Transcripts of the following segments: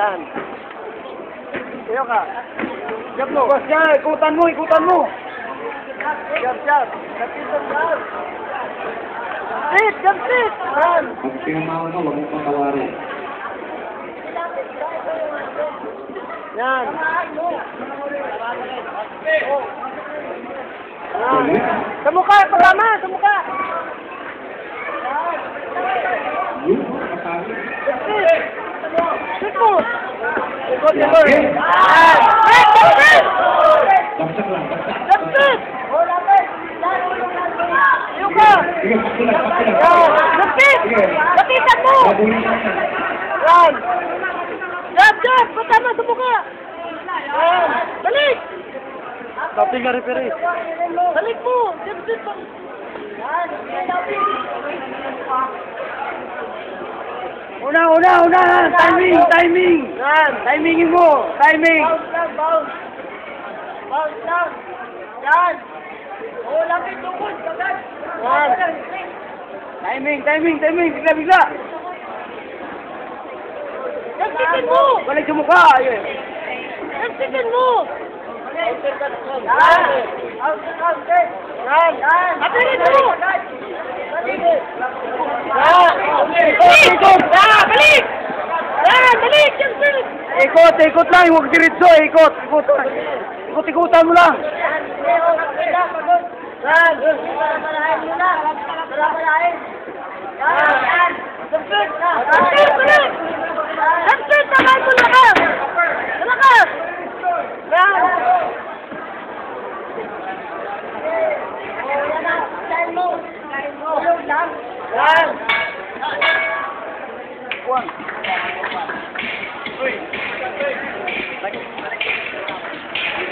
Yan. Iyo ka. Jab mo. Bas niya, ikutan mo, ikutan mo. Jab, jab. Jab. Sit, jab, sit. Yan. Pag pinamawa ka, huwag mo patawarin. Yan. Sa mukha, pagama, sa mukha. Yun, kapatid. Sit. Sit mo. Ikot niya mo. Sit, sit. Bagsak lang, bagsak. Jab, sit. Iyo ka. Sige, pakulat, pakulat. Lapit. Lapitan mo. Yan. Jab, jab. Patama sa mukha. Yan. Balik. Tapi nga referee. Balik mo. Jab, jab. Una. Timing. Yan. Timingin mo. Timing. Bounce down. Yan. Oh, lapit tukod. Agad. Yan. Timing. Bigla. Jagsikin mo. Balik sa mukha. Jagsikin mo. Yan. Atirin mo. Balik. Balik. Ikot lang. Huwag diretso. Ikot-ikutan mo lang.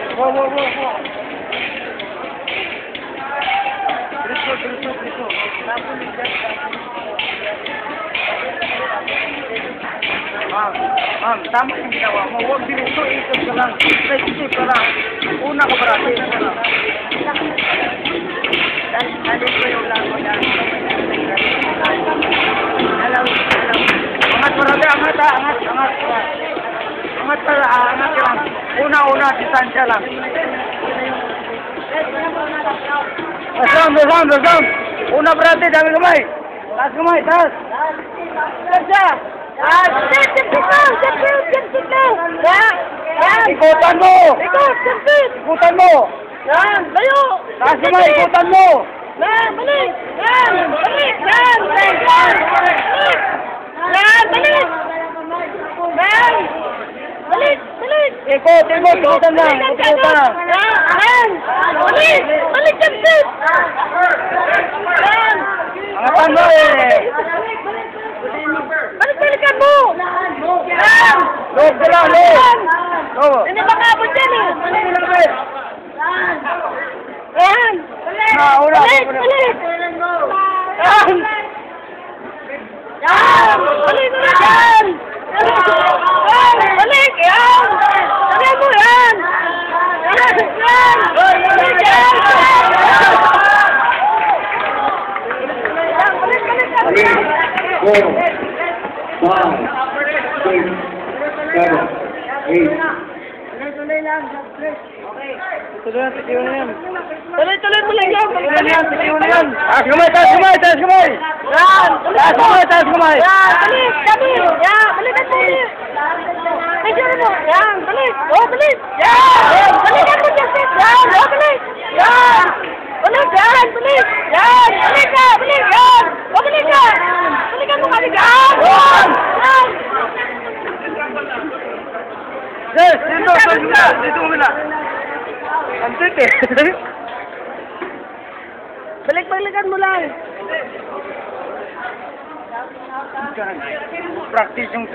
Wow. Diretso. Ma'am, tama yung ginawa mo. Huwag diretso, ikot ka lang. Straight ka lang. Una ka para, ikot ka lang. Dali ko yung lago yan. Angat marami, angat. Angat lang. Una, distansya lang. Dasam. Una berarti, dami kamay. Taas. Ikutan mo. Ikutan mo. Yan, layo. Taas kamay, ikutan mo. Yan, balik. Balik. Ikot, ikutan lang. Yan. Balik, jump. Yan. Angatan mo Balik-balikan mo. Yan. Loob ka lang, loob. Hindi ba kabot yan eh? Yan. Balik. Yan. Balik. Balik. Yan. Sabihan mo yan. Balik yan. 3, 4, 5, 6, 7, 8. Tuloy mo lang yan. Taas kamay. Yan. Taas kamay. Yan, balik. Yan, balikan mo. Picture mo. Yan, balik. Oh, balik. Yan. Balikan mo, Justin. Yan, oh, balik. Yan. Balik, yan, balik. Yan, balik ka. Yan. Oh, balik ka. Balikan mo kami. Yan. Yes, dito muna. Antik eh. Balik-balikan mo lang. Practice yung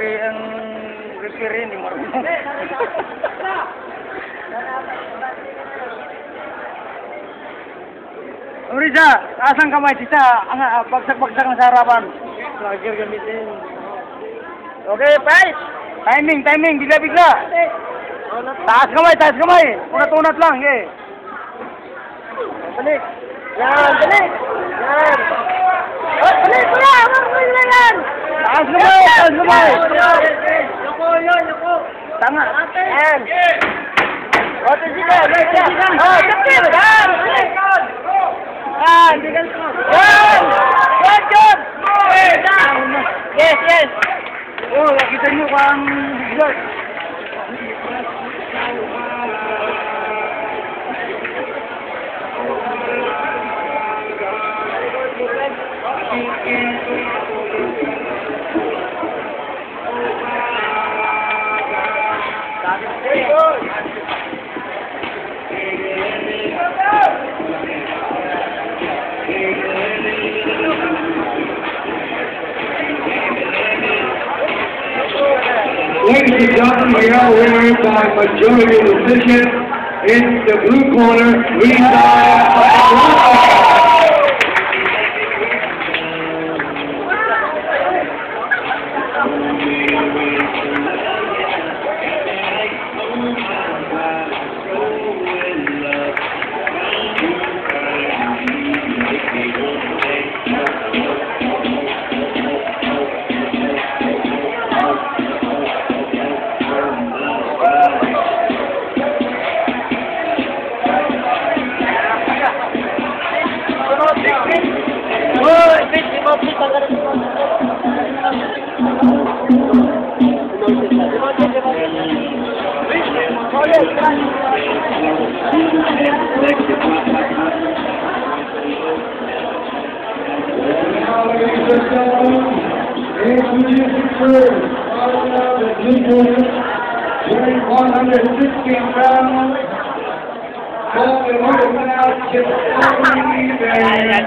referee, hindi marunong. Risa, asang kamay sisa, bagsak-bagsak na sa harapan. Lagi gamitin. Okay, fight! Timing, bigla-bigla. Taas kamay. Unat-unat lang, eh. Balik. Yan, balik. Yan. Oh, balik mo na. Huwag mo na yan. Taas kamay. Tanga. Yan. O, sige. O, sige. Yan. Yan. Yan. Yan, John. Yes. Oh, nakita nyo kang bigot. Ladies and gentlemen, we are winner by majority decision in the blue corner, Lisa. During 116 rounds, Golden Horse now gets 40 and